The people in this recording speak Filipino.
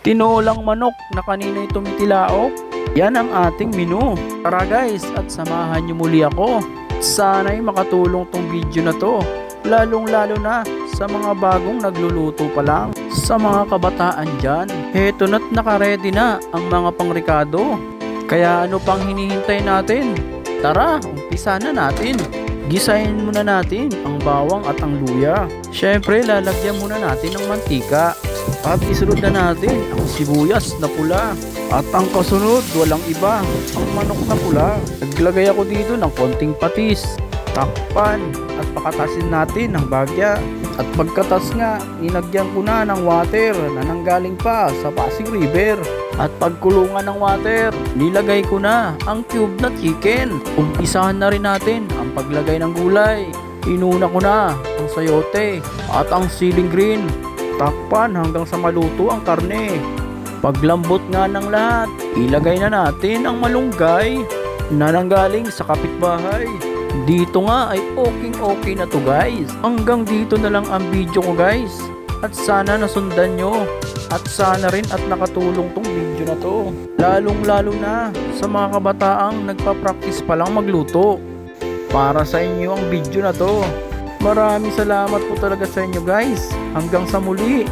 Tinolang manok na kanina'y tumitilaok. Yan ang ating menu. Tara guys, at samahan niyo muli ako. Sana'y makatulong tong video na to, lalong lalo na sa mga bagong nagluluto pa lang. Sa mga kabataan dyan, heto na't nakaredy na ang mga pangrikado. Kaya ano pang hinihintay natin? Tara, umpisa na natin. Gisahin muna natin ang bawang at ang luya. Syempre, lalagyan muna natin ng mantika. At isunod na natin ang sibuyas na pula. At ang kasunod, walang iba, ang manok na pula. Naglagay ako dito ng konting patis. Takpan at pakatasin natin ng bagya. At pagkatas nga, inagyan ko na ng water na nanggaling pa sa Pasig River. At pagkulungan ng water, nilagay ko na ang cube na chicken. Umpisahan na rin natin ang paglagay ng gulay. Inuna ko na ang sayote at ang siling green. Takpan hanggang sa maluto ang karne. Paglambot nga ng lahat, ilagay na natin ang malunggay na nanggaling sa kapitbahay. Dito nga ay okay na to guys. Hanggang dito na lang ang video ko guys. At sana nasundan nyo. At sana rin at nakatulong tong video na to. Lalong lalo na sa mga kabataang nagpa-practice pa lang magluto. Para sa inyo ang video na to. Maraming salamat po talaga sa inyo guys. Hanggang sa muli.